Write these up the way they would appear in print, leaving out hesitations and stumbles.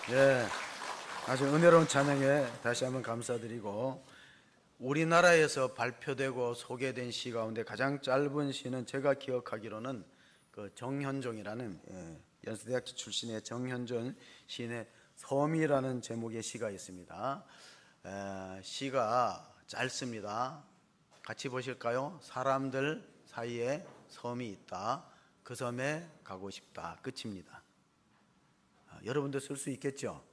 예, 아주 은혜로운 찬양에 다시 한번 감사드리고, 우리나라에서 발표되고 소개된 시 가운데 가장 짧은 시는 제가 기억하기로는 그 정현종이라는 연세대학교 출신의 정현종 시인의 섬이라는 제목의 시가 있습니다. 시가 짧습니다. 같이 보실까요? 사람들 사이에 섬이 있다. 그 섬에 가고 싶다. 끝입니다. 여러분도 쓸 수 있겠죠?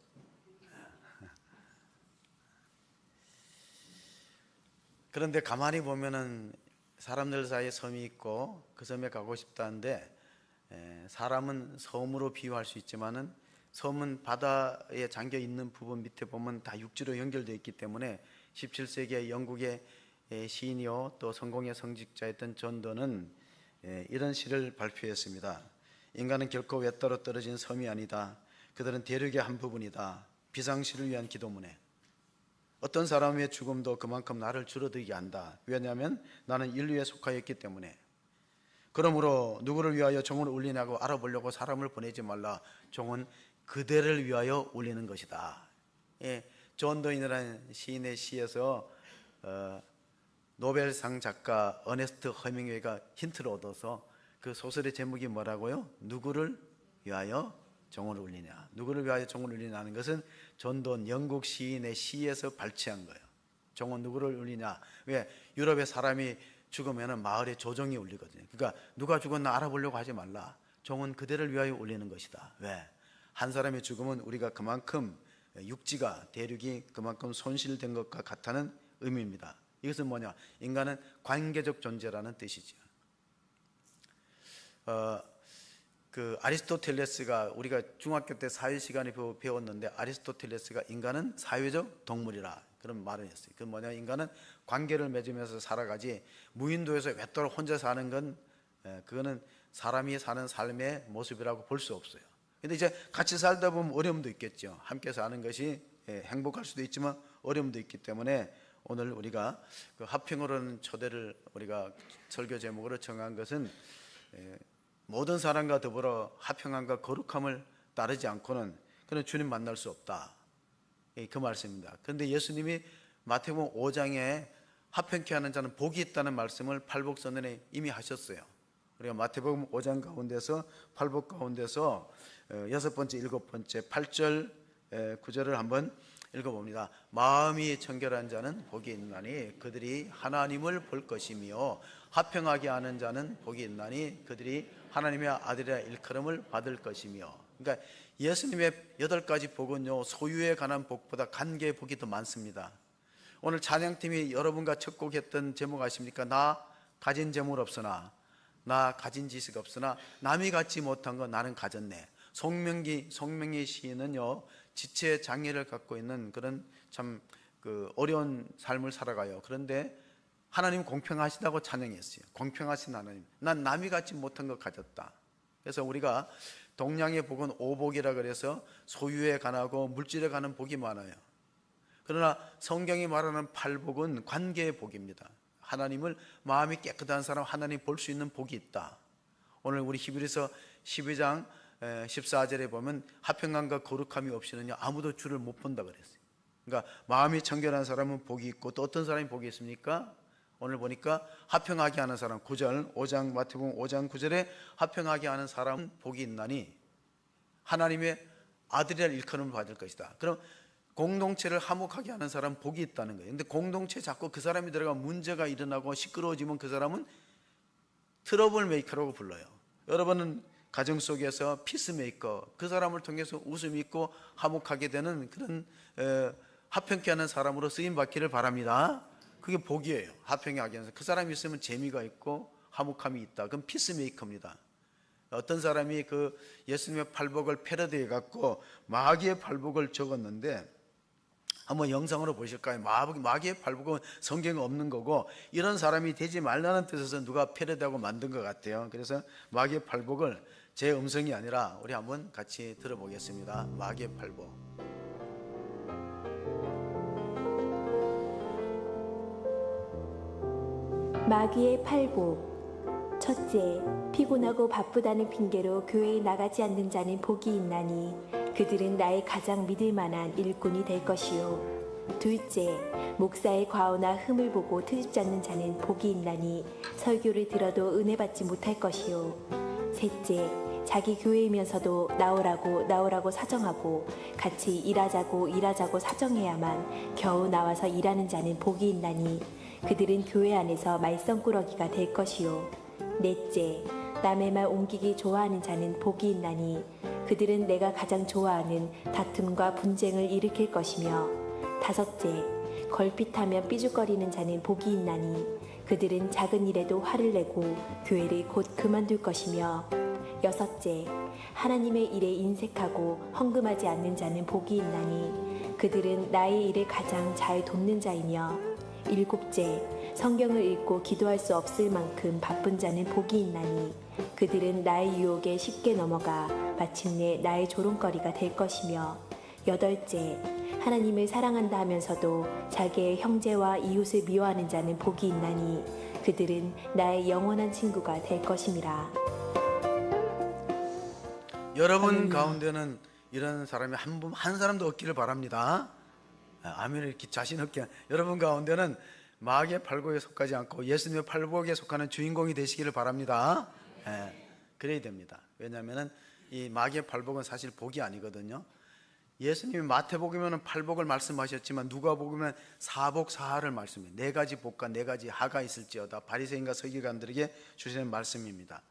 그런데 가만히 보면은 사람들 사이에 섬이 있고 그 섬에 가고 싶다는데, 사람은 섬으로 비유할 수 있지만은 섬은 바다에 잠겨 있는 부분 밑에 보면 다 육지로 연결되어 있기 때문에 17세기의 영국의 시인이요 또 성공의 성직자였던 존 don은 이런 시를 발표했습니다. 인간은 결코 외따로 떨어진 섬이 아니다. 그들은 대륙의 한 부분이다. 비상시를 위한 기도문에 어떤 사람의 죽음도 그만큼 나를 줄어들게 한다. 왜냐하면 나는 인류에 속하였기 때문에. 그러므로 누구를 위하여 종을 울리냐고 알아보려고 사람을 보내지 말라. 종은 그대를 위하여 울리는 것이다. 존 don이라는 시인의 시에서 노벨상 작가 어네스트 허밍웨이가 힌트를 얻어서 그 소설의 제목이 뭐라고요? 누구를 위하여 종을 울리냐. 누구를 위하여 종을 울리냐는 것은 존 don 영국 시인의 시에서 발췌한 거예요. 종은 누구를 울리냐. 왜? 유럽의 사람이 죽으면 마을에 조종이 울리거든요. 그러니까 누가 죽었나 알아보려고 하지 말라. 종은 그대를 위하여 울리는 것이다. 왜? 한 사람이 죽으면 우리가 그만큼 육지가 대륙이 그만큼 손실된 것과 같다는 의미입니다. 이것은 뭐냐? 인간은 관계적 존재라는 뜻이죠. 그 아리스토텔레스가, 우리가 중학교 때 사회 시간에 배웠는데, 아리스토텔레스가 인간은 사회적 동물이라 그런 말을 했어요. 그 뭐냐? 인간은 관계를 맺으면서 살아가지 무인도에서 외따로 혼자 사는 건 그거는 사람이 사는 삶의 모습이라고 볼 수 없어요. 근데 이제 같이 살다 보면 어려움도 있겠죠. 함께 사는 것이 행복할 수도 있지만 어려움도 있기 때문에 오늘 우리가 그 화평으로는 초대를 우리가 설교 제목으로 정한 것은 모든 사람과 더불어 화평함과 거룩함을 따르지 않고는 그는 주님 만날 수 없다. 그 말씀입니다. 그런데 예수님이 마태복음 5장에 화평케 하는 자는 복이 있다는 말씀을 팔복선언에 이미 하셨어요. 우리가 마태복음 5장 가운데서 팔복 가운데서 6번째, 7번째 8절 9절을 한번 읽어봅니다. 마음이 청결한 자는 복이 있나니 그들이 하나님을 볼 것이며 화평하게 하는 자는 복이 있나니 그들이 하나님의 아들이라 일컬음을 받을 것이며. 그러니까 예수님의 8가지 복은요 소유에 관한 복보다 관계의 복이 더 많습니다. 오늘 찬양팀이 여러분과 첫 곡 했던 제목 아십니까? 나 가진 재물 없으나, 나 가진 지식 없으나 남이 갖지 못한 거 나는 가졌네. 송명기 시인은요 지체 장애를 갖고 있는 그런 참 그 어려운 삶을 살아가요. 그런데 하나님 공평하시다고 찬양했어요. 공평하신 하나님, 난 남이 갖지 못한 거 가졌다. 그래서 우리가 동양의 복은 오복이라 그래서 소유에 관하고 물질에 관한 복이 많아요. 그러나 성경이 말하는 팔복은 관계의 복입니다. 하나님을, 마음이 깨끗한 사람 하나님 볼 수 있는 복이 있다. 오늘 우리 히브리서 12장 14절에 보면 화평함과 거룩함이 없이는요 아무도 주를 못 본다 그랬어요. 그러니까 마음이 청결한 사람은 복이 있고, 또 어떤 사람이 복이 있습니까? 오늘 보니까 화평하게 하는 사람, 9절 5장 마태복음 5장 9절에 화평하게 하는 사람은 복이 있나니 하나님의 아들이라 일컬음을 받을 것이다. 그럼 공동체를 화목하게 하는 사람은 복이 있다는 거예요. 근데 공동체에 자꾸 그 사람이 들어가 문제가 일어나고 시끄러워지면 그 사람은 트러블 메이커라고 불러요. 여러분은 가정 속에서 피스메이커, 그 사람을 통해서 웃음이 있고 화목하게 되는 그런 화평케 하는 사람으로 쓰임 받기를 바랍니다. 그게 복이에요. 화평하게 하는 사람. 그 사람이 있으면 재미가 있고 화목함이 있다. 그럼 피스메이커입니다. 어떤 사람이 그 예수님의 팔복을 패러디해 갖고 마귀의 팔복을 적었는데, 한번 영상으로 보실까요? 마귀의 팔복은 성경에 없는 거고, 이런 사람이 되지 말라는 뜻에서 누가 패러디하고 만든 것 같아요. 그래서 마귀의 팔복을 제 음성이 아니라 우리 한번 같이 들어보겠습니다. 마귀의 팔복. 마귀의 팔복. 첫째, 피곤하고 바쁘다는 핑계로 교회에 나가지 않는 자는 복이 있나니 그들은 나의 가장 믿을 만한 일꾼이 될 것이요. 둘째, 목사의 과오나 흠을 보고 트집지 않는 자는 복이 있나니 설교를 들어도 은혜 받지 못할 것이요. 셋째, 자기 교회이면서도 나오라고 사정하고 같이 일하자고 사정해야만 겨우 나와서 일하는 자는 복이 있나니 그들은 교회 안에서 말썽꾸러기가 될 것이요. 넷째, 남의 말 옮기기 좋아하는 자는 복이 있나니 그들은 내가 가장 좋아하는 다툼과 분쟁을 일으킬 것이며. 다섯째, 걸핏하면 삐죽거리는 자는 복이 있나니 그들은 작은 일에도 화를 내고 교회를 곧 그만둘 것이며. 여섯째, 하나님의 일에 인색하고 헝금하지 않는 자는 복이 있나니 그들은 나의 일을 가장 잘 돕는 자이며. 일곱째, 성경을 읽고 기도할 수 없을 만큼 바쁜 자는 복이 있나니 그들은 나의 유혹에 쉽게 넘어가 마침내 나의 조롱거리가 될 것이며. 여덟째, 하나님을 사랑한다 하면서도 자기의 형제와 이웃을 미워하는 자는 복이 있나니 그들은 나의 영원한 친구가 될 것임이라. 여러분 가운데는 이런 사람이 한 사람도 없기를 바랍니다. 아멘. 이렇게 자신 없게. 여러분 가운데는 마귀의 팔복에 속하지 않고 예수님의 팔복에 속하는 주인공이 되시기를 바랍니다. 그래야 됩니다. 왜냐하면 이 마귀의 팔복은 사실 복이 아니거든요. 예수님이 마태복음에는 팔복을 말씀하셨지만 누가복음에는 사복 사하를 말씀해요. 네 가지 복과 네 가지 하가 있을지어다. 바리새인과 서기관들에게 주시는 말씀입니다.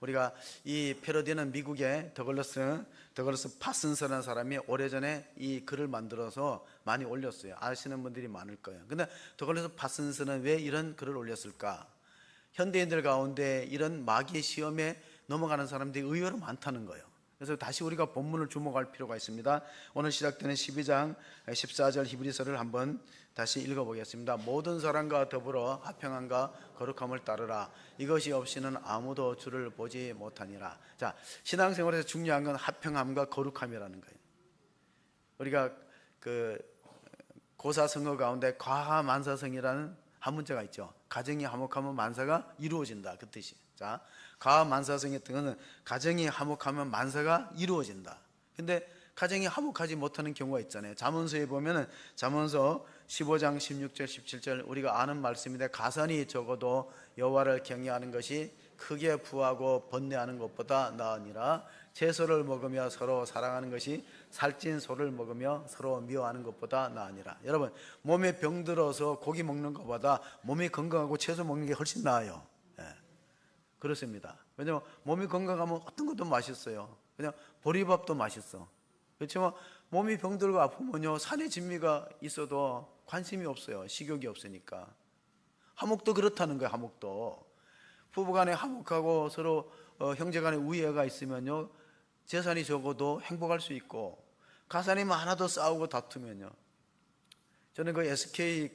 우리가 이 패러디는 미국의 더글러스 파슨스라는 사람이 오래전에 이 글을 만들어서 많이 올렸어요. 아시는 분들이 많을 거예요. 근데 더글러스 파슨스는 왜 이런 글을 올렸을까? 현대인들 가운데 이런 마귀의 시험에 넘어가는 사람들이 의외로 많다는 거예요. 그래서 다시 우리가 본문을 주목할 필요가 있습니다. 오늘 시작되는 12장 14절 히브리서를 한번 다시 읽어보겠습니다. 모든 사람과 더불어 화평함과 거룩함을 따르라. 이것이 없이는 아무도 주를 보지 못하니라. 자, 신앙생활에서 중요한 건 화평함과 거룩함이라는 거예요. 우리가 그 고사성어 가운데 과하만사성이라는 한 문제가 있죠. 가정이 화목하면 만사가 이루어진다, 그 뜻이. 자, 과만사성의 뜻은 가정이 화목하면 만사가 이루어진다. 근데 가정이 화목하지 못하는 경우가 있잖아요. 잠언서에 보면은 잠언서 15장 16절 17절 우리가 아는 말씀인데 가산이 적어도 여호와를 경외하는 것이 크게 부하고 번뇌하는 것보다 나으니라. 채소를 먹으며 서로 사랑하는 것이 살찐 소를 먹으며 서로 미워하는 것보다 나으니라. 여러분, 몸에 병들어서 고기 먹는 것보다 몸이 건강하고 채소 먹는 게 훨씬 나아요. 그렇습니다. 왜냐하면 몸이 건강하면 어떤 것도 맛있어요. 그냥 보리밥도 맛있어. 그렇지만 몸이 병들고 아프면요, 산의 진미가 있어도 관심이 없어요. 식욕이 없으니까. 화목도 그렇다는 거예요. 화목도 부부간에 화목하고 서로 형제간에 우애가 있으면요, 재산이 적어도 행복할 수 있고, 가산이 많아도 싸우고 다투면요. 저는 그 SK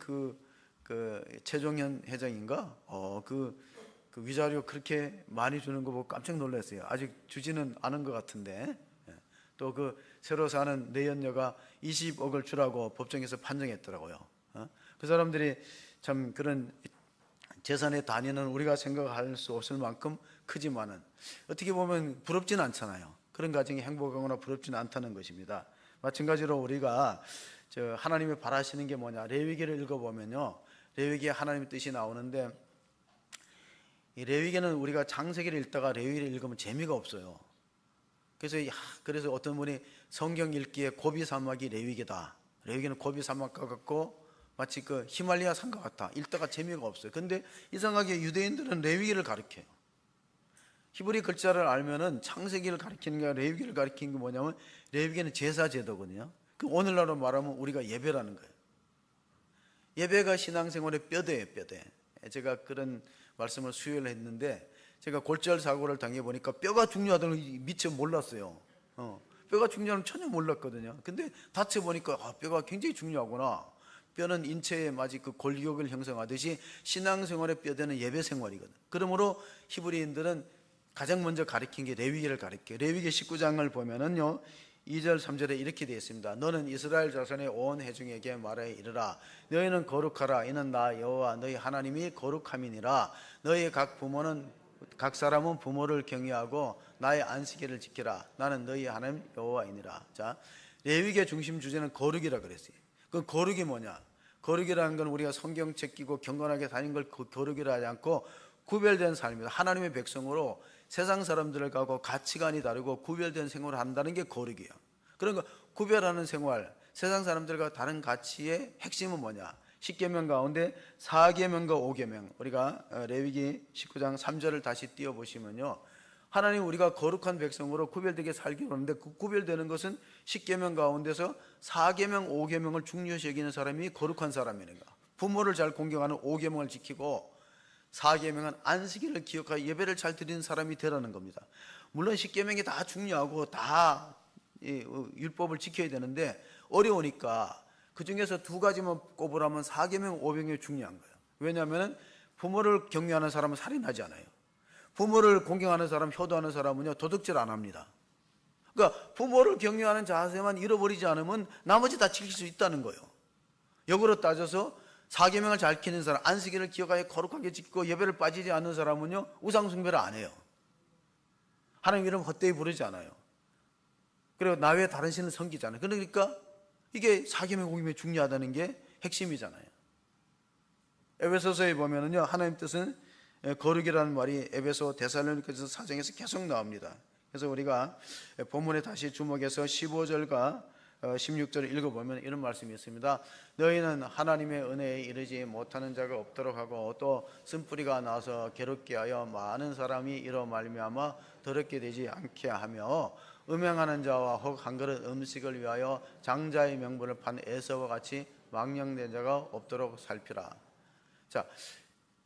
최종현 회장인가 그 위자료 그렇게 많이 주는 거 보고 깜짝 놀랐어요. 아직 주지는 않은 것 같은데. 또 그 새로 사는 내연녀가 20억을 주라고 법정에서 판정했더라고요. 그 사람들이 참 그런 재산의 단위는 우리가 생각할 수 없을 만큼 크지만은 어떻게 보면 부럽진 않잖아요. 그런 가정이 행복하거나 부럽지는 않다는 것입니다. 마찬가지로 우리가 하나님이 바라시는 게 뭐냐, 레위기를 읽어보면요, 레위기에 하나님의 뜻이 나오는데, 이 레위기는 우리가 창세기를 읽다가 레위기를 읽으면 재미가 없어요. 그래서 어떤 분이 성경 읽기에 고비 사막이 레위기다. 레위기는 고비 사막과 같고 마치 그 히말라야 산과 같다. 읽다가 재미가 없어요. 근데 이상하게 유대인들은 레위기를 가르쳐요. 히브리 글자를 알면은 창세기를 가리키는 게 아니라 레위기를 가리키는 게 뭐냐면, 레위기는 제사 제도거든요. 그 오늘날로 말하면 우리가 예배라는 거예요. 예배가 신앙생활의 뼈대예요, 뼈대. 제가 그런 말씀을 수요일 했는데, 제가 골절 사고를 당해보니까 뼈가 중요하다는 걸 미처 몰랐어요. 뼈가 중요하는 전혀 몰랐거든요. 근데 다쳐보니까 뼈가 굉장히 중요하구나. 뼈는 인체의 마치 그 골격을 형성하듯이 신앙생활의 뼈대는 예배생활이거든. 그러므로 히브리인들은 가장 먼저 가르친 게 레위기를 가르쳐요. 레위기 19장을 보면은요, 2절 3절에 이렇게 되어 있습니다. 너는 이스라엘 자손의 온 회중에게 말해 이르라. 너희는 거룩하라. 이는 나 여호와 너희 하나님이 거룩함이니라. 너희 각 부모는 각 사람은 부모를 경외하고 나의 안식일을 지키라. 나는 너희 하나님 여호와이니라. 자, 레위기의 중심 주제는 거룩이라 그랬어요. 그 거룩이 뭐냐? 거룩이라는 건 우리가 성경책 끼고 경건하게 다닌 걸 거룩이라 하지 않고 구별된 삶입니다. 하나님의 백성으로 세상 사람들하고 가치관이 다르고 구별된 생활을 한다는 게 거룩이에요. 그런 거 구별하는 생활, 세상 사람들과 다른 가치의 핵심은 뭐냐? 10계명 가운데 4계명과 5계명, 우리가 레위기 19장 3절을 다시 띄워보시면요, 하나님 우리가 거룩한 백성으로 구별되게 살기로 하는데 그 구별되는 것은 10계명 가운데서 4계명, 5계명을 중요시 여기는 사람이 거룩한 사람이니까, 부모를 잘 공경하는 5계명을 지키고 4계명은 안식일을 기억하여 예배를 잘 드리는 사람이 되라는 겁니다. 물론 10계명이 다 중요하고 다 율법을 지켜야 되는데 어려우니까 그 중에서 두 가지만 꼽으라면 4계명, 5계명이 중요한 거예요. 왜냐하면 부모를 경외하는 사람은 살인하지 않아요. 부모를 공경하는 사람, 효도하는 사람은요, 도둑질 안 합니다. 그러니까 부모를 경외하는 자세만 잃어버리지 않으면 나머지 다 지킬 수 있다는 거예요. 역으로 따져서 4계명을 잘 지키는 사람, 안식일을 기억하여 거룩하게 지키고 예배를 빠지지 않는 사람은요, 우상숭배를 안 해요. 하나님 이름 헛되이 부르지 않아요. 그리고 나 외에 다른 신을 섬기지 않아요. 그러니까 이게 4계명, 5계명이 중요하다는 게 핵심이잖아요. 에베소서에 보면은요, 하나님 뜻은 거룩이라는 말이 에베소 데살로니가서 4장에서 계속 나옵니다. 그래서 우리가 본문에 다시 주목해서 15절과 16절을 읽어보면 이런 말씀이 있습니다. 너희는 하나님의 은혜에 이르지 못하는 자가 없도록 하고 또 쓴뿌리가 나서 괴롭게 하여 많은 사람이 이로 말미암아 더럽게 되지 않게 하며 음행하는 자와 혹 한 그릇 음식을 위하여 장자의 명분을 판 에서와 같이 망령된 자가 없도록 살피라. 자,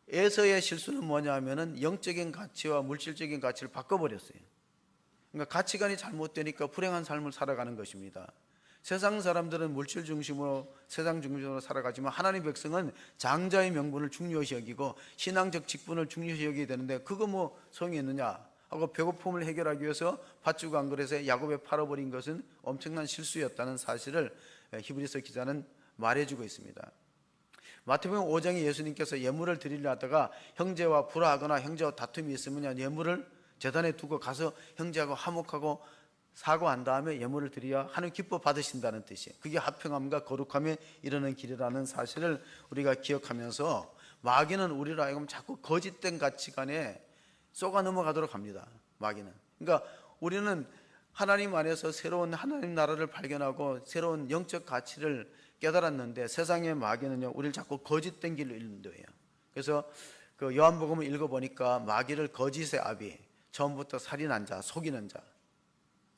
에서의 실수는 뭐냐 하면은 영적인 가치와 물질적인 가치를 바꿔버렸어요. 그러니까 가치관이 잘못되니까 불행한 삶을 살아가는 것입니다. 세상 사람들은 물질 중심으로 세상 중심으로 살아가지만 하나님 백성은 장자의 명분을 중요시 여기고 신앙적 직분을 중요시 여기게 되는데 그거 뭐 소용이 있느냐 하고 배고픔을 해결하기 위해서 팥죽 한 그릇에 야곱에 팔아버린 것은 엄청난 실수였다는 사실을 히브리서 기자는 말해주고 있습니다. 마태복음 5장에 예수님께서 예물을 드리려 하다가 형제와 불화하거나 형제와 다툼이 있으면 예물을 제단에 두고 가서 형제하고 화목하고 사과한 다음에 예물을 드려야 하나님 기뻐 받으신다는 뜻이에요. 그게 화평함과 거룩함에 이르는 길이라는 사실을 우리가 기억하면서 마귀는 우리로 하여금 자꾸 거짓된 가치관에 쏘가 넘어가도록 합니다. 마귀는. 그러니까 우리는 하나님 안에서 새로운 하나님 나라를 발견하고 새로운 영적 가치를 깨달았는데 세상의 마귀는요, 우리를 자꾸 거짓된 길로 인도해요. 그래서 그 요한복음을 읽어보니까 마귀를 거짓의 아비, 처음부터 살인한 자, 속이는 자,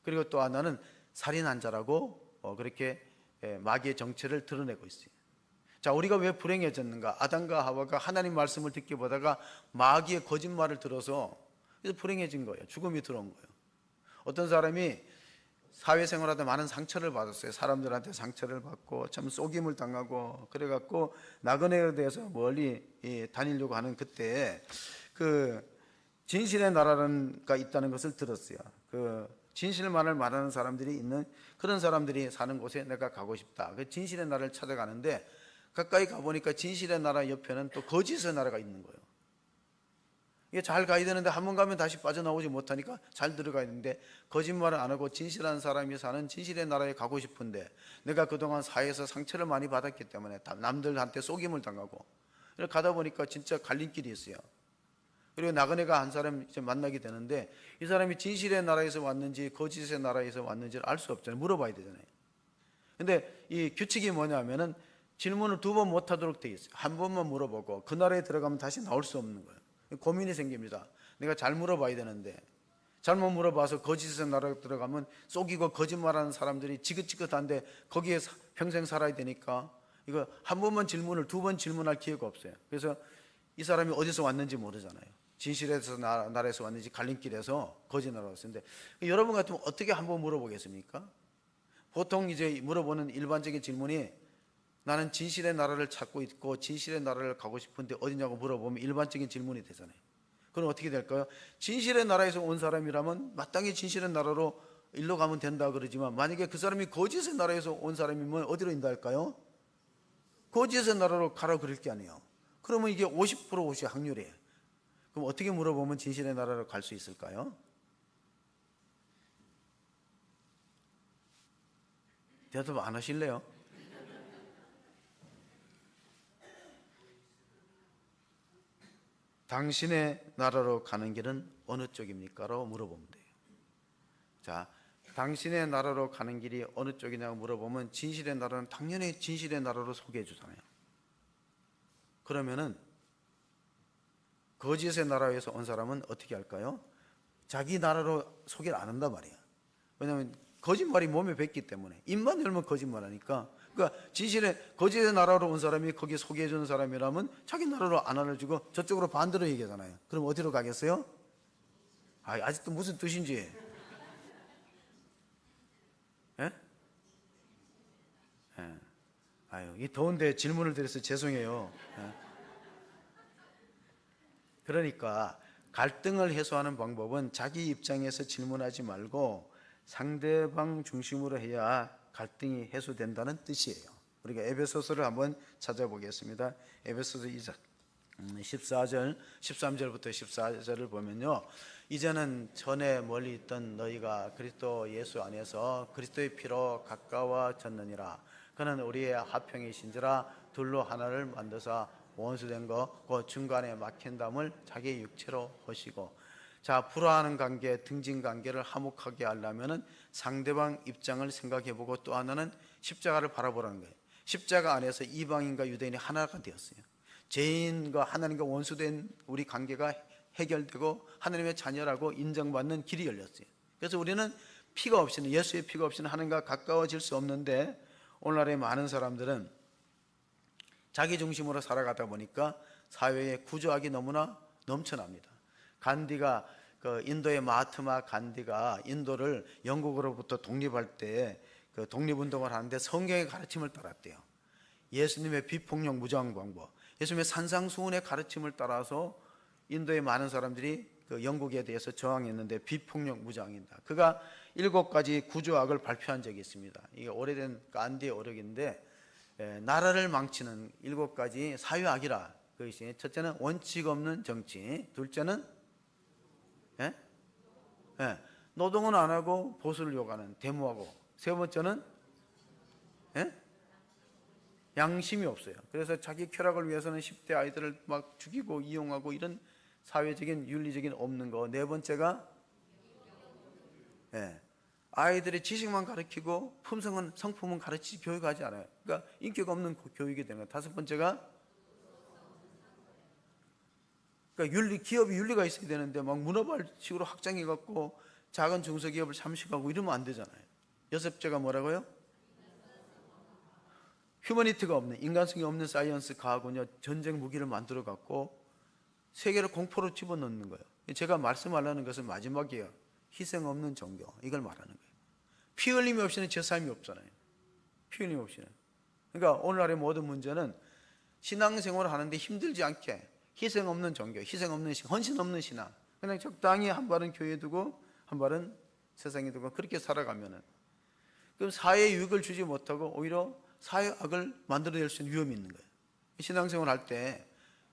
그리고 또 하나는 살인한 자라고 그렇게 마귀의 정체를 드러내고 있어요. 자, 우리가 왜 불행해졌는가? 아담과 하와가 하나님 말씀을 듣기 보다가 마귀의 거짓말을 들어서 그래서 불행해진 거예요. 죽음이 들어온 거예요. 어떤 사람이 사회생활하다 많은 상처를 받았어요. 사람들한테 상처를 받고 참 속임을 당하고 그래갖고 나그네에 대해서 멀리 다니려고 하는 그때 그 진실의 나라가 있다는 것을 들었어요. 그 진실만을 말하는 사람들이 있는 그런 사람들이 사는 곳에 내가 가고 싶다. 그 진실의 나라를 찾아가는데 가까이 가보니까 진실의 나라 옆에는 또 거짓의 나라가 있는 거예요. 이게 잘 가야 되는데 한 번 가면 다시 빠져나오지 못하니까 잘 들어가야 되는데 거짓말을 안 하고 진실한 사람이 사는 진실의 나라에 가고 싶은데 내가 그동안 사회에서 상처를 많이 받았기 때문에 남들한테 속임을 당하고 이렇게 가다 보니까 진짜 갈림길이 있어요. 그리고 나그네가 한 사람 이제 만나게 되는데 이 사람이 진실의 나라에서 왔는지 거짓의 나라에서 왔는지를 알 수 없잖아요. 물어봐야 되잖아요. 근데 이 규칙이 뭐냐면은 질문을 2번 못하도록 돼 있어요. 한 번만 물어보고 그 나라에 들어가면 다시 나올 수 없는 거예요. 고민이 생깁니다. 내가 잘 물어봐야 되는데 잘못 물어봐서 거짓의 나라에 들어가면 속이고 거짓말하는 사람들이 지긋지긋한데 거기에 평생 살아야 되니까 이거 한 번만 질문을 2번 질문할 기회가 없어요. 그래서 이 사람이 어디서 왔는지 모르잖아요. 진실에서 나라에서 왔는지 갈림길에서 거짓 나라로 왔는데 여러분 같으면 어떻게 한번 물어보겠습니까? 보통 이제 물어보는 일반적인 질문이 나는 진실의 나라를 찾고 있고 진실의 나라를 가고 싶은데 어디냐고 물어보면 일반적인 질문이 되잖아요. 그럼 어떻게 될까요? 진실의 나라에서 온 사람이라면 마땅히 진실의 나라로 일로 가면 된다 그러지만 만약에 그 사람이 거짓의 나라에서 온 사람이면 어디로 인도할까요? 거짓의 나라로 가라 그럴 게 아니에요. 그러면 이게 50% 50 확률이에요. 그럼 어떻게 물어보면 진실의 나라로 갈 수 있을까요? 대답 안 하실래요? 당신의 나라로 가는 길은 어느 쪽입니까? 라고 물어보면 돼요. 자, 당신의 나라로 가는 길이 어느 쪽이냐고 물어보면 진실의 나라는 당연히 진실의 나라로 소개해 주잖아요. 그러면은 거짓의 나라에서 온 사람은 어떻게 할까요? 자기 나라로 소개를 안 한단 말이야. 왜냐하면 거짓말이 몸에 뱄기 때문에 입만 열면 거짓말하니까. 그러니까 진실의 거짓의 나라로 온 사람이 거기 소개해 주는 사람이라면 자기 나라로 안 알려주고 저쪽으로 반대로 얘기하잖아요. 그럼 어디로 가겠어요? 아직도 무슨 뜻인지. 예? 예. 아유, 이 더운데 질문을 드려서 죄송해요. 예. 그러니까 갈등을 해소하는 방법은 자기 입장에서 질문하지 말고 상대방 중심으로 해야 갈등이 해소된다는 뜻이에요. 우리가 에베소서를 한번 찾아보겠습니다. 에베소서 2장 13절부터 14절을 보면요. 이제는 전에 멀리 있던 너희가 그리스도 예수 안에서 그리스도의 피로 가까워졌느니라. 그는 우리의 화평이신지라 둘로 하나를 만드사 원수된 거 그 중간에 막힌 담을 자기 육체로 하시고. 자, 불화하는 관계, 등진 관계를 화목하게 하려면은 상대방 입장을 생각해보고 또 하나는 십자가를 바라보라는 거예요. 십자가 안에서 이방인과 유대인이 하나가 되었어요. 죄인과 하나님과 원수된 우리 관계가 해결되고 하나님의 자녀라고 인정받는 길이 열렸어요. 그래서 우리는 피가 없이는, 예수의 피가 없이는 하나님과 가까워질 수 없는데, 오늘날의 많은 사람들은 자기 중심으로 살아가다 보니까 사회에 구조학이 너무나 넘쳐납니다. 간디가 인도의 마하트마 간디가 인도를 영국으로부터 독립할 때 그 독립운동을 하는데 성경의 가르침을 따랐대요. 예수님의 비폭력 무장 방법, 예수님의 산상수훈의 가르침을 따라서 인도의 많은 사람들이 그 영국에 대해서 저항했는데 비폭력 무장이다. 그가 7가지 구조학을 발표한 적이 있습니다. 이게 오래된 간디의 오력인데, 나라를 망치는 7가지 사회악이라. 그것이 첫째는 원칙 없는 정치, 둘째는 노동은 안 하고 보수를 요구하는 데모하고, 세 번째는 양심이 없어요. 그래서 자기 쾌락을 위해서는 10대 아이들을 막 죽이고 이용하고 이런 사회적인 윤리적인 없는 거. 네 번째가 아이들의 지식만 가르치고 품성은 성품은 가르치지 교육하지 않아요. 그러니까 인격 없는 교육이 되는 거예요. 다섯 번째가 그러니까 기업이 윤리가 있어야 되는데 막 문어발식으로 확장해 갖고 작은 중소기업을 잠식하고 이러면 안 되잖아요. 여섯째가 뭐라고요? 휴머니티가 없는, 인간성이 없는 사이언스 과학은요, 전쟁 무기를 만들어 갖고 세계를 공포로 집어넣는 거예요. 제가 말씀하려는 것은 마지막이에요. 희생 없는 종교, 이걸 말하는 거예요. 피 흘림이 없이는 제사함이 없잖아요. 피 흘림 없이는. 그러니까 오늘날의 모든 문제는 신앙생활을 하는데 힘들지 않게 희생 없는 종교, 희생 없는 헌신 없는 신앙, 그냥 적당히 한 발은 교회에 두고 한 발은 세상에 두고 그렇게 살아가면은, 그럼 사회에 유익을 주지 못하고 오히려 사회악을 만들어낼 수 있는 위험이 있는 거예요. 신앙생활 할 때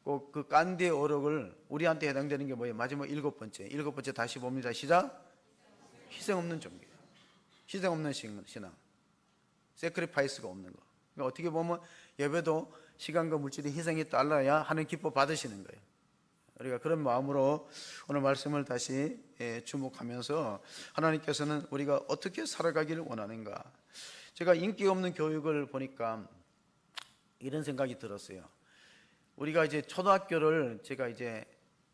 꼭 그 간디의 어록을 우리한테 해당되는 게 뭐예요? 마지막 7번째 다시 봅니다. 시작. 희생 없는 종교, 희생 없는 신앙, 세크리파이스가 없는 거. 그러니까 어떻게 보면 예배도 시간과 물질의 희생이 따라야 하는 기뻐 받으시는 거예요. 우리가 그런 마음으로 오늘 말씀을 다시 주목하면서 하나님께서는 우리가 어떻게 살아가기를 원하는가. 제가 인기 없는 교육을 보니까 이런 생각이 들었어요. 우리가 이제 제가 이제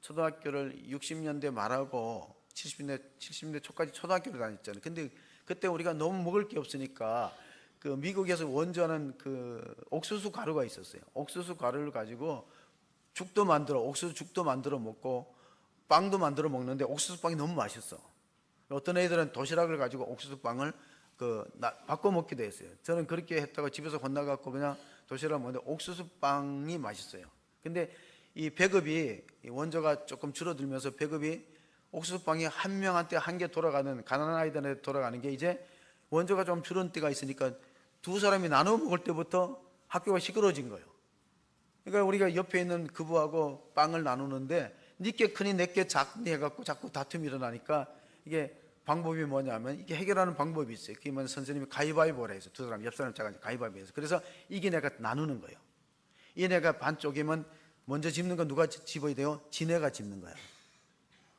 초등학교를 60년대 말하고 70년대 초까지 초등학교를 다녔잖아요. 근데 그때 우리가 너무 먹을 게 없으니까 그 미국에서 원조하는 그 옥수수 가루가 있었어요. 옥수수 가루를 가지고 옥수수 죽도 만들어 먹고 빵도 만들어 먹는데 옥수수 빵이 너무 맛있어. 어떤 애들은 도시락을 가지고 옥수수 빵을 바꿔 먹기도 했어요. 저는 그렇게 했다가 집에서 혼나갖고 그냥 도시락 먹는데 옥수수 빵이 맛있어요. 근데 이 배급이, 원조가 조금 줄어들면서 배급이 옥수수 빵이 한 명한테 한 개 돌아가는, 가난한 아이들한테 돌아가는 게 이제 원조가 좀 줄은 때가 있으니까 두 사람이 나눠 먹을 때부터 학교가 시끄러워진 거예요. 그러니까 우리가 옆에 있는 그부하고 빵을 나누는데 니께 크니 내께 작니 해갖고 자꾸 다툼이 일어나니까 이게 방법이 뭐냐면 이게 해결하는 방법이 있어요. 그게 뭐냐 선생님이 가위바위보라 해서 두 사람 옆 사람 짜가 가위바위보 해서 그래서 이긴 애가 나누는 거예요. 이 애가 반쪽이면 먼저 짚는 건 누가 집어야 돼요? 지네가 짚는 거야.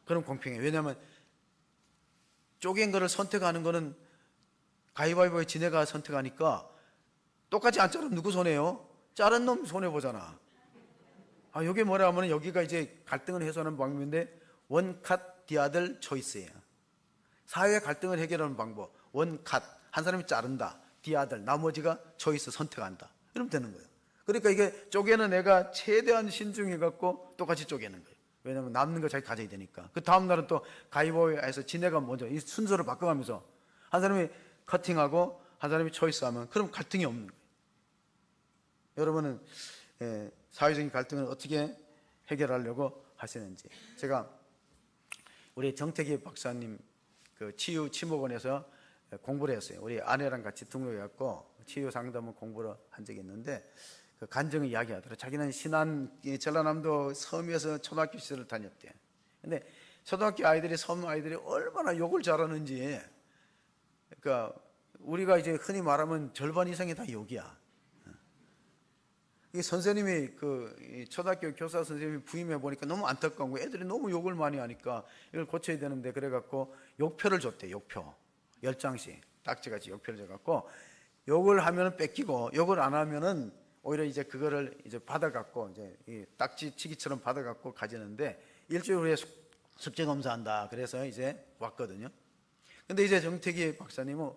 그럼 공평해. 왜냐하면 쪼갠 거를 선택하는 거는 가위바위보에 지네가 선택하니까 똑같이 안 자르면 누구 손해요? 자른 놈 손해 보잖아. 아, 이게 뭐라 하면 여기가 이제 갈등을 해소하는 방법인데 원컷 디아들 초이스예요. 사회 갈등을 해결하는 방법. 원컷 한 사람이 자른다. 디아들 나머지가 초이스 선택한다. 이러면 되는 거예요. 그러니까 이게 쪼개는 애가 최대한 신중해 갖고 똑같이 쪼개는 거예요. 왜냐하면 남는 거 자기 가져야 되니까. 그 다음 날은 또 가위바위보에서 지네가 먼저 이 순서를 바꿔가면서 한 사람이 커팅하고 한 사람이 초이스하면 그럼 갈등이 없는 거예요. 여러분은 사회적인 갈등을 어떻게 해결하려고 하시는지. 제가 우리 정태기 박사님 그 치유 침묵원에서 공부를 했어요. 우리 아내랑 같이 등록해갖고 치유 상담을 공부를 한 적이 있는데 그 간증을 이야기하더라고요. 자기는 신안 전라남도 섬에서 초등학교 시절을 다녔대요. 근데 초등학교 아이들이 섬 아이들이 얼마나 욕을 잘하는지, 그러니까 우리가 이제 흔히 말하면 절반 이상이 다 욕이야. 이 선생님이 그 초등학교 교사 선생님이 부임해 보니까 너무 안타까운 거예요. 애들이 너무 욕을 많이 하니까 이걸 고쳐야 되는데 그래갖고 욕표를 줬대. 욕표 10장씩 딱지같이 욕표를 줘갖고 욕을 하면은 뺏기고 욕을 안 하면은 오히려 이제 그거를 이제 받아갖고 이제 이 딱지 치기처럼 받아갖고 가지는데 일주일 후에 숙제 검사한다. 그래서 이제 왔거든요. 근데 이제 정태기 박사님은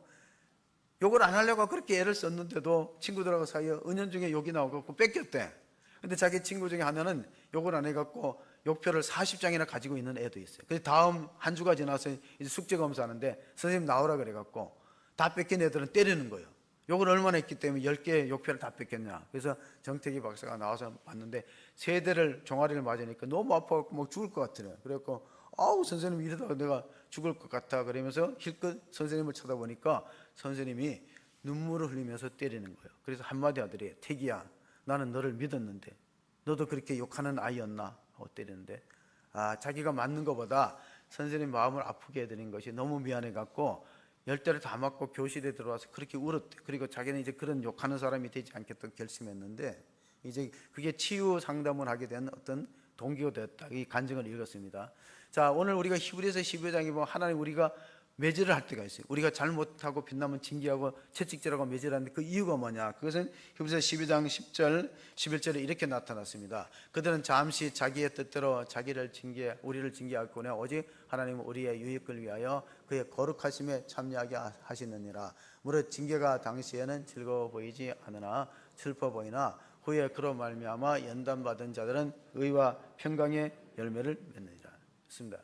욕을 안 하려고 그렇게 애를 썼는데도 친구들하고 사이에 은연중에 욕이 나오고 뺏겼대. 근데 자기 친구 중에 하나는 욕을 안 해갖고 욕표를 40장이나 가지고 있는 애도 있어요. 그래서 다음 한 주가 지나서 이제 숙제 검사하는데 선생님 나오라 그래갖고 다 뺏긴 애들은 때리는 거예요. 욕을 얼마나 했기 때문에 10개의 욕표를 다 뺏겼냐. 그래서 정태기 박사가 나와서 봤는데 세대를 종아리를 맞으니까 너무 아파갖고 막 죽을 것 같더래요. 그래갖고 아우 선생님 이러다가 내가 죽을 것 같아 그러면서 힐끗 선생님을 쳐다보니까 선생님이 눈물을 흘리면서 때리는 거예요. 그래서 한마디 하더래요. 태기야, 나는 너를 믿었는데 너도 그렇게 욕하는 아이였나 하고 때리는데, 아, 자기가 맞는 것보다 선생님 마음을 아프게 해드린 것이 너무 미안해 갖고 10대를 다 맞고 교실에 들어와서 그렇게 울었대. 그리고 자기는 이제 그런 욕하는 사람이 되지 않겠다고 결심했는데 이제 그게 치유 상담을 하게 된 어떤 동기가 되었다. 이 간증을 읽었습니다. 자, 오늘 우리가 히브리서 12장에 보면 하나님 우리가 매질을 할 때가 있어요. 우리가 잘못하고 빛나면 징계하고 채찍질하고 매질하는데 그 이유가 뭐냐? 그것은 히브리서 12장 10절 11절에 이렇게 나타났습니다. 그들은 잠시 자기의 뜻대로 우리를 징계하거나 오직 하나님은 우리의 유익을 위하여 그의 거룩하심에 참여하게 하시느니라. 무릇 징계가 당시에는 즐거워 보이지 않으나 슬퍼 보이나 후에 그로 말미암아 연단받은 자들은 의와 평강의 열매를 맺느니라. 있습니다.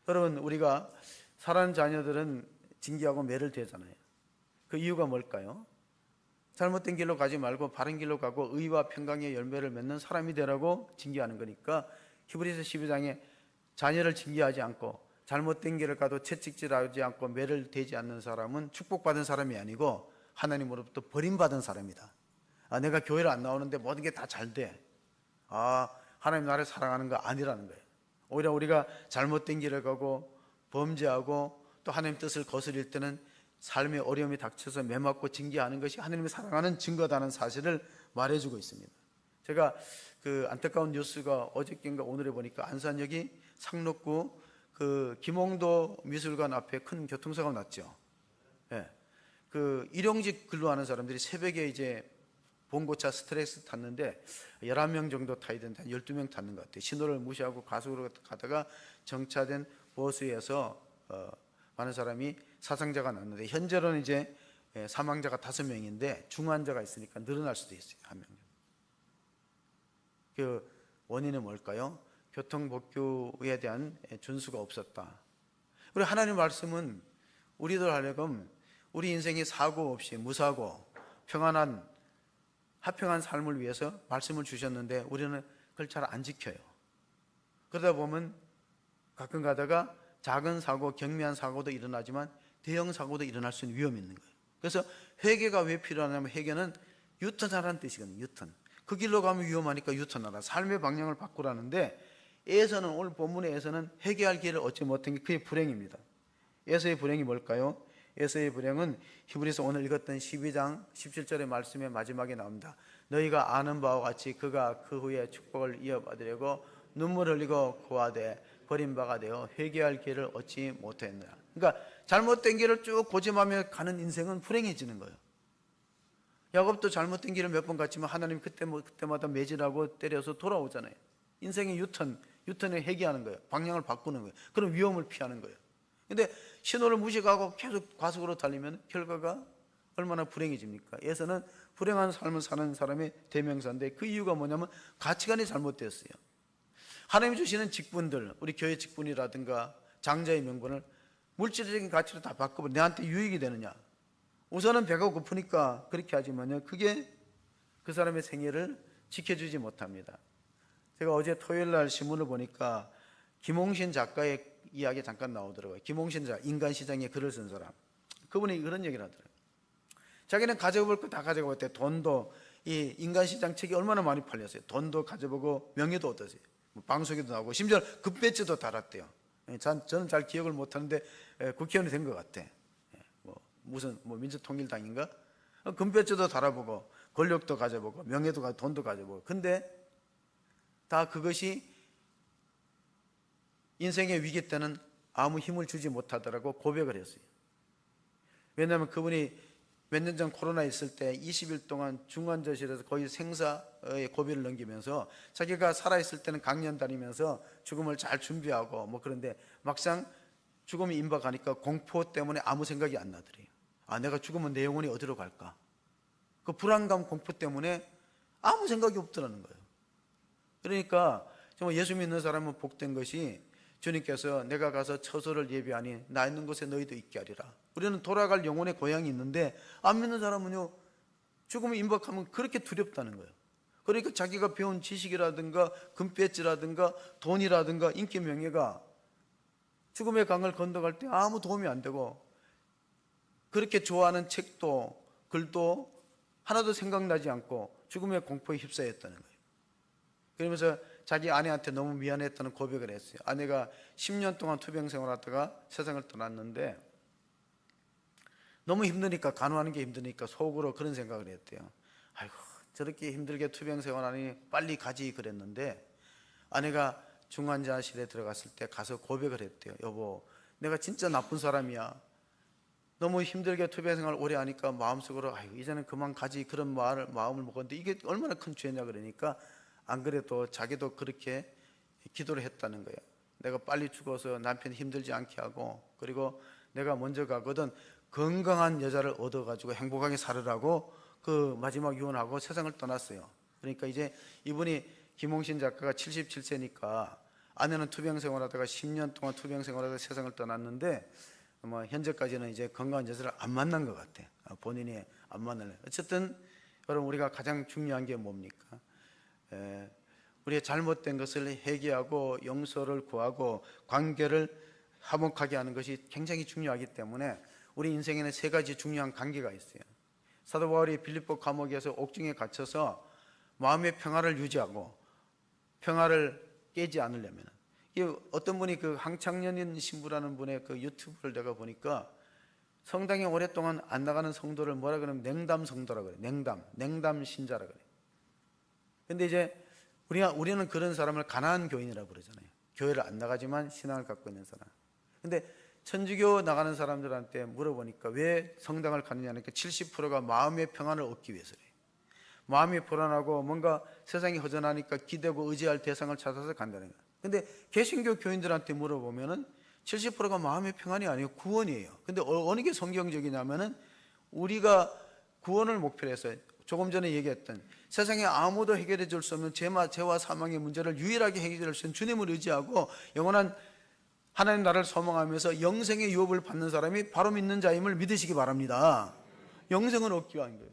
여러분, 우리가 사랑하는 자녀들은 징계하고 매를 대잖아요. 그 이유가 뭘까요? 잘못된 길로 가지 말고 바른 길로 가고 의와 평강의 열매를 맺는 사람이 되라고 징계하는 거니까 히브리서 12장에 자녀를 징계하지 않고 잘못된 길을 가도 채찍질하지 않고 매를 대지 않는 사람은 축복받은 사람이 아니고 하나님으로부터 버림받은 사람이다. 아, 내가 교회를 안 나오는데 모든 게 다 잘 돼. 아, 하나님 나를 사랑하는 거 아니라는 거예요. 오히려 우리가 잘못된 길을 가고 범죄하고 또 하나님 뜻을 거스릴 때는 삶의 어려움이 닥쳐서 매맞고 징계하는 것이 하나님을 사랑하는 증거다는 사실을 말해주고 있습니다. 제가 그 안타까운 뉴스가 어저께인가 오늘에 보니까 안산역이 상록구 그 김홍도 미술관 앞에 큰 교통사고가 났죠. 예. 그 일용직 근로하는 사람들이 새벽에 이제 봉고차 스트레스 탔는데 11명 정도 타야 되는데 한 12명 탔는 것 같아요. 신호를 무시하고 가속으로 가다가 정차된 버스에서 많은 사람이 사상자가 났는데 현재로는 이제 사망자가 5명인데 중환자가 있으니까 늘어날 수도 있어요. 한 명. 그 원인은 뭘까요? 교통법규에 대한 준수가 없었다. 우리 하나님 말씀은 우리들 하려면 우리 인생이 사고 없이 무사고 평안한 화평한 삶을 위해서 말씀을 주셨는데 우리는 그걸 잘 안 지켜요. 그러다 보면 가끔 가다가 작은 사고, 경미한 사고도 일어나지만 대형 사고도 일어날 수 있는 위험이 있는 거예요. 그래서 회개가 왜 필요하냐면 회개는 유턴하라는 뜻이거든요. 유턴. 그 길로 가면 위험하니까 유턴하라. 삶의 방향을 바꾸라는데 에서는, 오늘 본문에서는 회개할 기회를 얻지 못한 게 그의 불행입니다. 에서의 불행이 뭘까요? 에서의 불행은 히브리서 오늘 읽었던 12장 17절의 말씀의 마지막에 나옵니다. 너희가 아는 바와 같이 그가 그 후에 축복을 이어받으려고 눈물 흘리고 구하되 버림받아 되어 회개할 기회를 얻지 못했느냐. 그러니까 잘못된 길을 쭉 고집하며 가는 인생은 불행해지는 거예요. 야곱도 잘못된 길을 몇 번 갔지만 하나님 그때마다 매질하고 때려서 돌아오잖아요. 인생의 유턴에 회개하는 거예요. 방향을 바꾸는 거예요. 그런 위험을 피하는 거예요. 근데 신호를 무식하고 계속 과속으로 달리면 결과가 얼마나 불행해집니까? 에서는 불행한 삶을 사는 사람의 대명사인데 그 이유가 뭐냐면 가치관이 잘못되었어요. 하나님이 주시는 직분들, 우리 교회 직분이라든가 장자의 명분을 물질적인 가치로 다 바꾸면 내한테 유익이 되느냐? 우선은 배가 고프니까 그렇게 하지만요, 그게 그 사람의 생애를 지켜주지 못합니다. 제가 어제 토요일 날 신문을 보니까 김홍신 작가의 이야기 잠깐 나오더라고요. 김홍신 작가, 인간시장에 글을 쓴 사람. 그분이 그런 얘기를 하더라고요. 자기는 가져볼 거 다 가져가고 있대. 돈도, 이 인간시장 책이 얼마나 많이 팔렸어요. 돈도 가져보고 명예도 얻었어요. 방송에도 나오고 심지어 급배지도 달았대요. 저는 잘 기억을 못하는데 국회의원이 된 것 같아. 무슨 민주통일당인가? 금배지도 달아보고 권력도 가져보고 명예도 가져보고 돈도 가져보고. 근데 다 그것이 인생의 위기 때는 아무 힘을 주지 못하더라고 고백을 했어요. 왜냐하면 그분이 몇 년 전 코로나 있을 때 20일 동안 중환자실에서 거의 생사의 고비를 넘기면서 자기가 살아있을 때는 강연 다니면서 죽음을 잘 준비하고 그런데 막상 죽음이 임박하니까 공포 때문에 아무 생각이 안 나더래요. 내가 죽으면 내 영혼이 어디로 갈까? 그 불안감, 공포 때문에 아무 생각이 없더라는 거예요. 그러니까 정말 예수 믿는 사람은 복된 것이 주님께서 내가 가서 처소를 예비하니 나 있는 곳에 너희도 있게 하리라. 우리는 돌아갈 영혼의 고향이 있는데 안 믿는 사람은요, 죽음이 임박하면 그렇게 두렵다는 거예요. 그러니까 자기가 배운 지식이라든가 금배지라든가 돈이라든가 인기 명예가 죽음의 강을 건너갈 때 아무 도움이 안 되고 그렇게 좋아하는 책도 글도 하나도 생각나지 않고 죽음의 공포에 휩싸였다는 거예요. 그러면서 자기 아내한테 너무 미안했다는 고백을 했어요. 아내가 10년 동안 투병 생활하다가 세상을 떠났는데 너무 힘드니까, 간호하는 게 힘드니까 속으로 그런 생각을 했대요. 아이고, 저렇게 힘들게 투병 생활하니 빨리 가지 그랬는데 아내가 중환자실에 들어갔을 때 가서 고백을 했대요. 여보, 내가 진짜 나쁜 사람이야. 너무 힘들게 투병 생활 오래 하니까 마음속으로 아이고 이제는 그만 가지 그런 마음을 먹었는데 이게 얼마나 큰 죄냐 그러니까 안 그래도 자기도 그렇게 기도를 했다는 거예요. 내가 빨리 죽어서 남편이 힘들지 않게 하고 그리고 내가 먼저 가거든 건강한 여자를 얻어가지고 행복하게 살으라고 그 마지막 유언하고 세상을 떠났어요. 그러니까 이제 이분이 김홍신 작가가 77세니까 아내는 투병 생활하다가 10년 동안 투병 생활하다가 세상을 떠났는데 현재까지는 이제 건강한 여자를 안 만난 것 같아. 본인이 안 만나려. 어쨌든 여러분 우리가 가장 중요한 게 뭡니까? 우리의 잘못된 것을 회개하고 용서를 구하고 관계를 화목하게 하는 것이 굉장히 중요하기 때문에 우리 인생에는 세 가지 중요한 관계가 있어요. 사도 바울이 빌립보 감옥에서 옥중에 갇혀서 마음의 평화를 유지하고 평화를 깨지 않으려면 어떤 분이 그 황창년인 신부라는 분의 그 유튜브를 내가 보니까 성당에 오랫동안 안 나가는 성도를 뭐라 그러면 냉담 성도라 그래. 냉담 신자라 그래. 근데 이제 우리는 그런 사람을 가난한 교인이라고 그러잖아요. 교회를 안 나가지만 신앙을 갖고 있는 사람. 근데 천주교 나가는 사람들한테 물어보니까 왜 성당을 가느냐니까 70%가 마음의 평안을 얻기 위해서래요. 마음이 불안하고 뭔가 세상이 허전하니까 기대고 의지할 대상을 찾아서 간다는 거예요. 근데 개신교 교인들한테 물어보면은 70%가 마음의 평안이 아니고 구원이에요. 근데 어느 게 성경적이냐면은 우리가 구원을 목표로 해서 조금 전에 얘기했던 세상에 아무도 해결해 줄 수 없는 죄와 사망의 문제를 유일하게 해결할 수 있는 주님을 의지하고 영원한 하나님 나라를 소망하면서 영생의 유업을 받는 사람이 바로 믿는 자임을 믿으시기 바랍니다. 영생을 얻기 위한 거예요.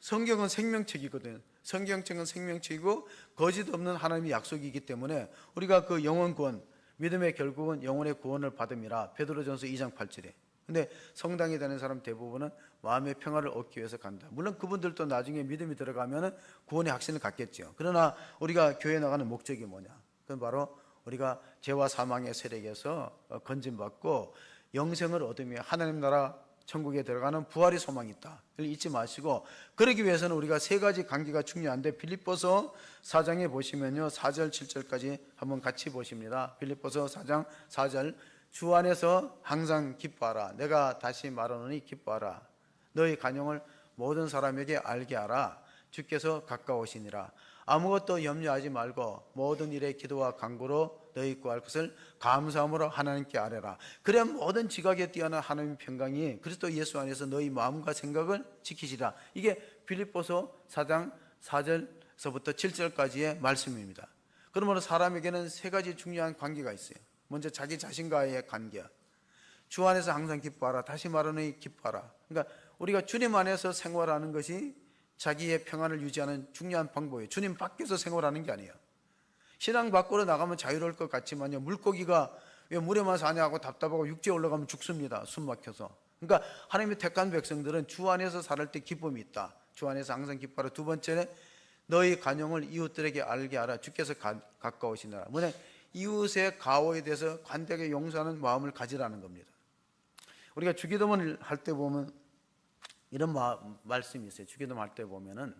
성경은 생명책이거든요. 성경책은 생명책이고 거짓 없는 하나님의 약속이기 때문에 우리가 그 영원 구원, 믿음의 결국은 영혼의 구원을 받음이라 베드로전서 2장 8절에. 근데 성당에 다니는 사람 대부분은 마음의 평화를 얻기 위해서 간다. 물론 그분들도 나중에 믿음이 들어가면 구원의 확신을 갖겠죠. 그러나 우리가 교회 나가는 목적이 뭐냐? 그건 바로 우리가 죄와 사망의 세력에서 건진받고 영생을 얻으며 하나님 나라 천국에 들어가는 부활의 소망이 있다. 이걸 잊지 마시고, 그러기 위해서는 우리가 세 가지 관계가 중요한데, 빌립보서 4장에 보시면요, 4절 7절까지 한번 같이 보십니다. 빌립보서 4장 4절, 주 안에서 항상 기뻐하라. 내가 다시 말하노니 기뻐하라. 너희 간용을 모든 사람에게 알게 하라. 주께서 가까우시니라. 아무것도 염려하지 말고 모든 일에 기도와 간구로 너희 구할 것을 감사함으로 하나님께 아뢰라. 그래야 모든 지각에 뛰어난 하나님의 평강이 그리스도 예수 안에서 너희 마음과 생각을 지키시라. 이게 빌립보서 4장 4절서부터 7절까지의 말씀입니다. 그러므로 사람에게는 세 가지 중요한 관계가 있어요. 먼저 자기 자신과의 관계. 주 안에서 항상 기뻐하라. 다시 말하노니 기뻐하라. 그러니까 우리가 주님 안에서 생활하는 것이 자기의 평안을 유지하는 중요한 방법이에요. 주님 밖에서 생활하는 게 아니에요. 신앙 밖으로 나가면 자유로울 것 같지만요, 물고기가 왜 물에만 사냐고 답답하고 육지에 올라가면 죽습니다. 숨 막혀서. 그러니까 하나님의 택한 백성들은 주 안에서 살을 때 기쁨이 있다. 주 안에서 항상 기뻐하라. 두 번째는 너희 간용을 이웃들에게 알게 하라. 주께서 가까우시니라. 뭐냐, 이웃의 가오에 대해서 관대하게 용서하는 마음을 가지라는 겁니다. 우리가 주기도문을 할 때 보면 이런 말씀이 있어요. 주기도문 할 때 보면은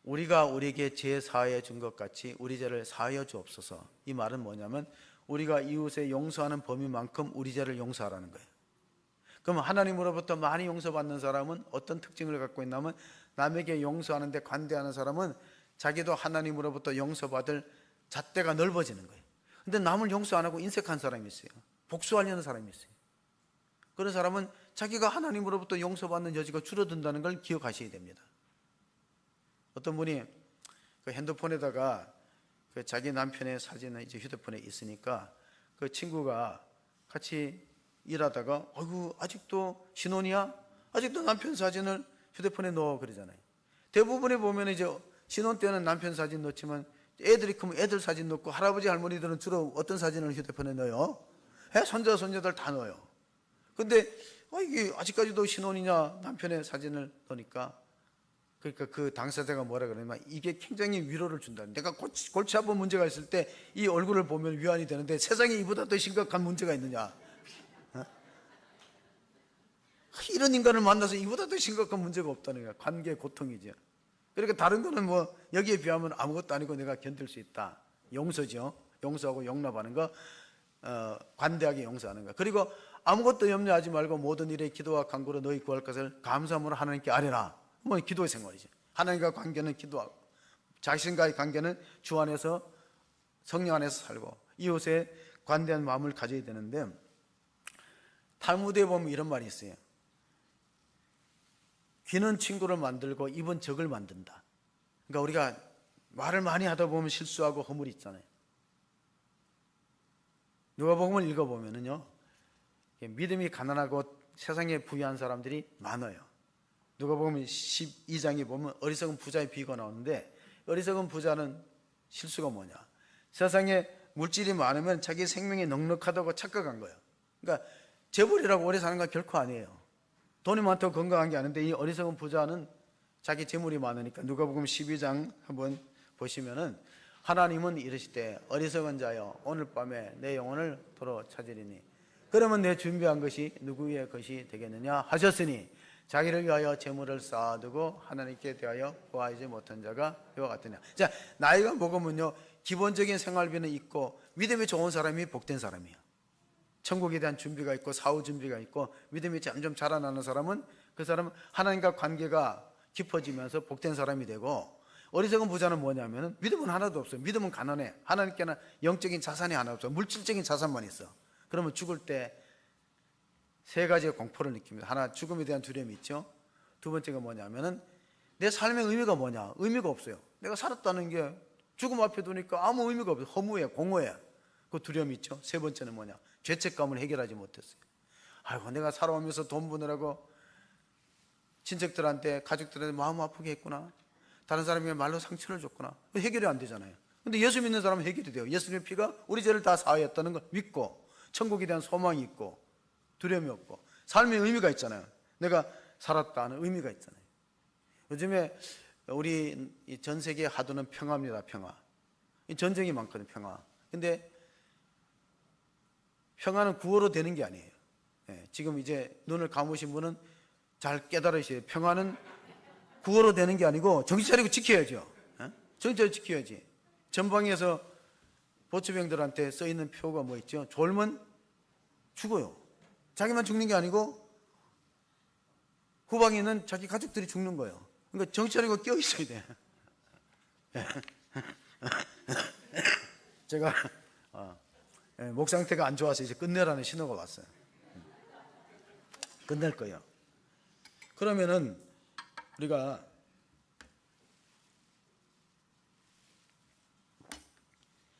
우리가 우리에게 죄 사하여 준 것 같이 우리 죄를 사하여 주옵소서. 이 말은 뭐냐면 우리가 이웃에 용서하는 범위만큼 우리 죄를 용서하라는 거예요. 그럼 하나님으로부터 많이 용서받는 사람은 어떤 특징을 갖고 있냐면, 남에게 용서하는데 관대하는 사람은 자기도 하나님으로부터 용서받을 잣대가 넓어지는 거예요. 근데 남을 용서 안 하고 인색한 사람이 있어요. 복수하려는 사람이 있어요. 그런 사람은 자기가 하나님으로부터 용서받는 여지가 줄어든다는 걸 기억하셔야 됩니다. 어떤 분이 그 핸드폰에다가 자기 남편의 사진을 이제 휴대폰에 있으니까 그 친구가 같이 일하다가 아이고 아직도 신혼이야? 아직도 남편 사진을 휴대폰에 넣어 그러잖아요. 대부분에 보면 이제 신혼 때는 남편 사진 넣지만 애들이 크면 애들 사진 넣고, 할아버지 할머니들은 주로 어떤 사진을 휴대폰에 넣어요? 손자 손녀들 다 넣어요. 근데 이게 아직까지도 신혼이냐 남편의 사진을 넣으니까, 그러니까 그 당사자가 뭐라 그러냐면 이게 굉장히 위로를 준다. 내가 골치 아픈 문제가 있을 때 이 얼굴을 보면 위안이 되는데 세상에 이보다 더 심각한 문제가 있느냐? 이런 인간을 만나서 이보다 더 심각한 문제가 없다는 거야. 관계의 고통이죠. 그러니까 다른 거는 뭐 여기에 비하면 아무것도 아니고 내가 견딜 수 있다. 용서죠. 용서하고 용납하는 거, 관대하게 용서하는 거. 그리고 아무것도 염려하지 말고 모든 일에 기도와 간구로 너희 구할 것을 감사함으로 하나님께 아뢰라. 뭐 기도의 생활이죠. 하나님과 관계는 기도하고, 자신과의 관계는 주 안에서 성령 안에서 살고, 이웃에 관대한 마음을 가져야 되는데, 탈무드에 보면 이런 말이 있어요. 귀는 친구를 만들고 입은 적을 만든다. 그러니까 우리가 말을 많이 하다 보면 실수하고 허물이 있잖아요. 누가복음을 읽어보면은요, 믿음이 가난하고 세상에 부유한 사람들이 많아요. 누가복음 12장에 보면 어리석은 부자의 비유가 나오는데, 어리석은 부자는 실수가 뭐냐? 세상에 물질이 많으면 자기 생명이 넉넉하다고 착각한 거예요. 그러니까 재벌이라고 오래 사는 건 결코 아니에요. 돈이 많다고 건강한 게 아닌데, 이 어리석은 부자는 자기 재물이 많으니까. 누가복음 12장 한번 보시면은 하나님은 이르시되 어리석은 자여 오늘 밤에 내 영혼을 도로 찾으리니 그러면 내 준비한 것이 누구의 것이 되겠느냐 하셨으니 자기를 위하여 재물을 쌓아두고 하나님께 대하여 구하지 못한 자가 이와 같으냐. 자, 나이가 먹으면요 기본적인 생활비는 있고 믿음이 좋은 사람이 복된 사람이에요. 천국에 대한 준비가 있고 사후 준비가 있고 믿음이 점점 자라나는 사람은 그 사람은 하나님과 관계가 깊어지면서 복된 사람이 되고, 어리석은 부자는 뭐냐면 믿음은 하나도 없어요. 믿음은 가난해. 하나님께는 영적인 자산이 하나 없어. 물질적인 자산만 있어. 그러면 죽을 때 세 가지의 공포를 느낍니다. 하나, 죽음에 대한 두려움이 있죠. 두 번째가 뭐냐면은 내 삶의 의미가 뭐냐? 의미가 없어요. 내가 살았다는 게 죽음 앞에 두니까 아무 의미가 없어요. 허무해, 공허해. 그 두려움이 있죠. 세 번째는 뭐냐? 죄책감을 해결하지 못했어요. 아이고, 내가 살아오면서 돈 버느라고 친척들한테, 가족들한테 마음 아프게 했구나. 다른 사람에게 말로 상처를 줬구나. 해결이 안 되잖아요. 근데 예수 믿는 사람은 해결이 돼요. 예수님의 피가 우리 죄를 다 사하였다는 걸 믿고, 천국에 대한 소망이 있고, 두려움이 없고, 삶의 의미가 있잖아요. 내가 살았다는 의미가 있잖아요. 요즘에 우리 전 세계에 하도는 평화입니다. 평화. 이 전쟁이 많거든요, 평화. 근데 평화는 구호로 되는 게 아니에요. 예, 지금 이제 눈을 감으신 분은 잘 깨달으셔야 돼요. 평화는 구호로 되는 게 아니고 정신 차리고 지켜야죠. 예? 정신 차리고 지켜야지. 전방에서 보츠병들한테 써 있는 표가 뭐 있죠? 졸면 죽어요. 자기만 죽는 게 아니고 후방에 있는 자기 가족들이 죽는 거예요. 그러니까 정신 차리고 깨어 있어야 돼. 제가 목 상태가 안 좋아서 이제 끝내라는 신호가 왔어요. 끝낼 거예요. 그러면은 우리가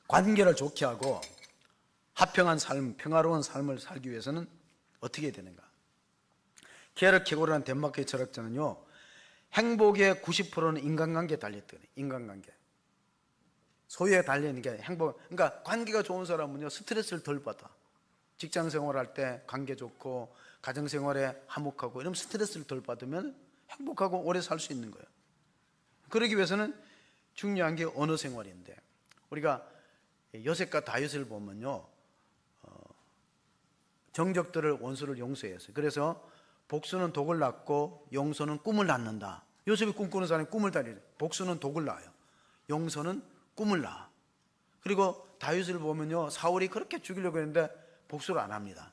관계를 좋게 하고 화평한 삶, 평화로운 삶을 살기 위해서는 어떻게 해야 되는가? 게르 케고르라는 덴마크의 철학자는요, 행복의 90%는 인간관계에 달려있거든요. 인간관계. 소유에 달려있는 게 행복. 그러니까 관계가 좋은 사람은요, 스트레스를 덜 받아. 직장 생활할 때 관계 좋고 가정 생활에 화목하고 이러면 스트레스를 덜 받으면 행복하고 오래 살 수 있는 거예요. 그러기 위해서는 중요한 게 언어 생활인데, 우리가 요셉과 다윗을 보면요, 정적들을 원수를 용서했어요. 그래서 복수는 독을 낳고 용서는 꿈을 낳는다. 요셉이 꿈꾸는 사람이 꿈을 달리죠. 복수는 독을 낳아요. 용서는 꿈을 낳아. 그리고 다윗을 보면요, 사울이 그렇게 죽이려고 했는데 복수를 안 합니다.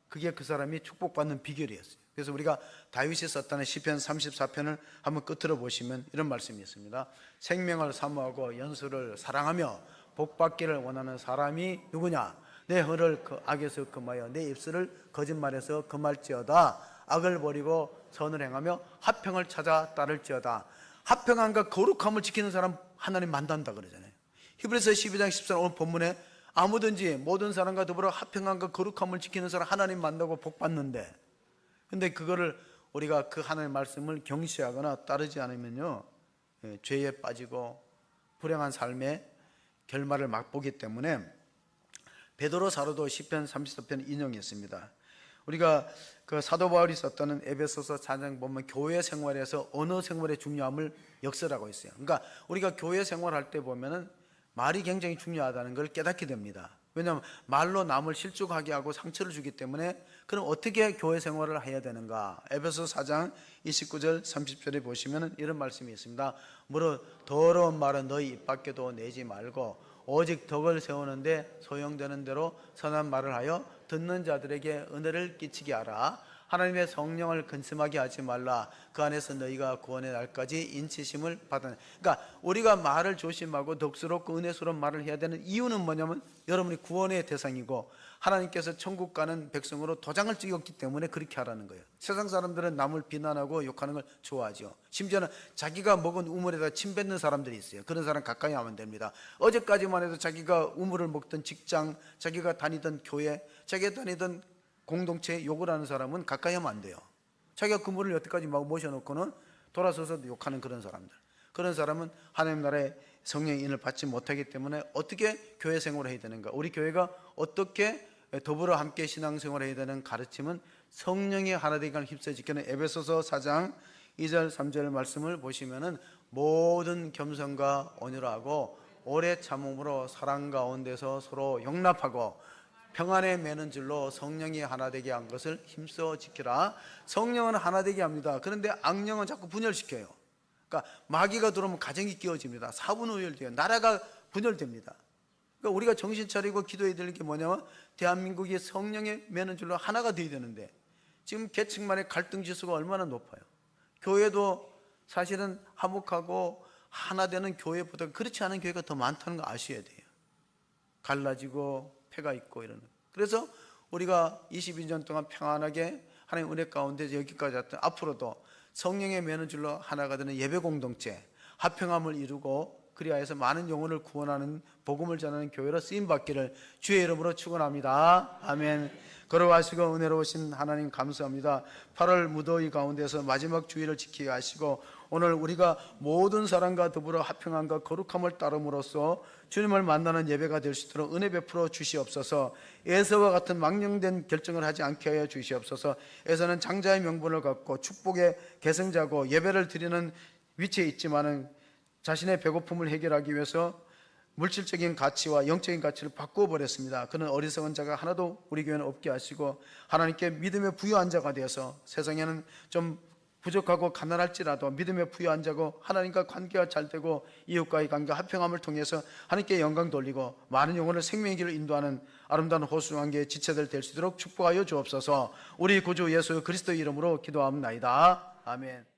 그게 그 사람이 축복받는 비결이었어요. 그래서 우리가 다윗이 썼다는 시편 34편을 한번 끝으로 보시면 이런 말씀이 있습니다. 생명을 사모하고 연수를 사랑하며 복받기를 원하는 사람이 누구냐? 내 혀를 그 악에서 금하여 내 입술을 거짓말에서 금할지어다. 악을 버리고 선을 행하며 화평을 찾아 따를지어다. 화평함과 거룩함을 지키는 사람 하나님 만난다 그러잖아요. 히브리서 12장 14절 오늘 본문에 아무든지 모든 사람과 더불어 화평함과 거룩함을 지키는 사람 하나님 만나고 복 받는데, 근데 그거를 우리가 그 하나님의 말씀을 경시하거나 따르지 않으면요, 죄에 빠지고 불행한 삶의 결말을 맛보기 때문에 베드로 사도도 시편 34편 인용했습니다. 우리가 그 사도 바울이 썼다는 에베소서 4장 보면 교회 생활에서 언어 생활의 중요함을 역설하고 있어요. 그러니까 우리가 교회 생활할 때 보면은 말이 굉장히 중요하다는 걸 깨닫게 됩니다. 왜냐하면 말로 남을 실족하게 하고 상처를 주기 때문에, 그럼 어떻게 교회 생활을 해야 되는가? 에베소 4장 29절 30절에 보시면 이런 말씀이 있습니다. 무릇 더러운 말은 너희 입 밖에도 내지 말고 오직 덕을 세우는데 소용되는 대로 선한 말을 하여 듣는 자들에게 은혜를 끼치게 하라. 하나님의 성령을 근심하게 하지 말라. 그 안에서 너희가 구원의 날까지 인치심을 받으라. 그러니까 우리가 말을 조심하고 덕스럽고 은혜스러운 말을 해야 되는 이유는 뭐냐면, 여러분이 구원의 대상이고 하나님께서 천국 가는 백성으로 도장을 찍었기 때문에 그렇게 하라는 거예요. 세상 사람들은 남을 비난하고 욕하는 걸 좋아하죠. 심지어는 자기가 먹은 우물에다 침 뱉는 사람들이 있어요. 그런 사람 가까이 하면 됩니다. 어제까지만 해도 자기가 우물을 먹던 직장, 자기가 다니던 교회, 자기가 다니던 공동체에 욕을 하는 사람은 가까이 하면 안 돼요. 자기가 그물을 여태까지 막 모셔놓고는 돌아서서 욕하는 그런 사람들, 그런 사람은 하나님 나라의 성령의 인을 받지 못하기 때문에 어떻게 교회 생활을 해야 되는가, 우리 교회가 어떻게 더불어 함께 신앙생활을 해야 되는 가르침은 성령의 하나되기를 힘써 지키는 에베소서 4장 2절 3절 말씀을 보시면은 모든 겸손과 온유하고 오래 참음으로 사랑 가운데서 서로 용납하고 평안에 매는 줄로 성령이 하나 되게 한 것을 힘써 지키라. 성령은 하나 되게 합니다. 그런데 악령은 자꾸 분열시켜요. 그러니까 마귀가 들어오면 가정이 깨어집니다. 사분오열돼요. 나라가 분열됩니다. 그러니까 우리가 정신 차리고 기도해야 될 게 뭐냐면, 대한민국이 성령에 매는 줄로 하나가 되어야 되는데 지금 계층만의 갈등 지수가 얼마나 높아요. 교회도 사실은 화목하고 하나 되는 교회보다 그렇지 않은 교회가 더 많다는 거 아셔야 돼요. 갈라지고 폐가 있고 이러는. 그래서 우리가 22년 동안 평안하게 하나님 은혜 가운데 여기까지 왔던, 앞으로도 성령의 매는 줄로 하나가 되는 예배 공동체, 화평함을 이루고 그리하여서 많은 영혼을 구원하는 복음을 전하는 교회로 쓰임 받기를 주의 이름으로 축원합니다. 아멘. 걸어가시고 은혜로우신 하나님 감사합니다. 8월 무더위 가운데서 마지막 주일을 지키게 하시고 오늘 우리가 모든 사람과 더불어 화평함과 거룩함을 따름으로써 주님을 만나는 예배가 될 수 있도록 은혜 베풀어 주시옵소서. 에서와 같은 망령된 결정을 하지 않게 하여 주시옵소서. 에서는 장자의 명분을 갖고 축복의 계승자고 예배를 드리는 위치에 있지만은 자신의 배고픔을 해결하기 위해서 물질적인 가치와 영적인 가치를 바꾸어 버렸습니다. 그는 어리석은 자가 하나도 우리 교회는 없게 하시고 하나님께 믿음의 부유한 자가 되어서 세상에는 좀 부족하고 가난할지라도 믿음의 부유한 자고 하나님과 관계가 잘 되고 이웃과의 관계 화평함을 통해서 하나님께 영광 돌리고 많은 영혼을 생명의 길을 인도하는 아름다운 호수관계의 지체들 될 수 있도록 축복하여 주옵소서. 우리 구주 예수 그리스도 이름으로 기도하옵나이다. 아멘.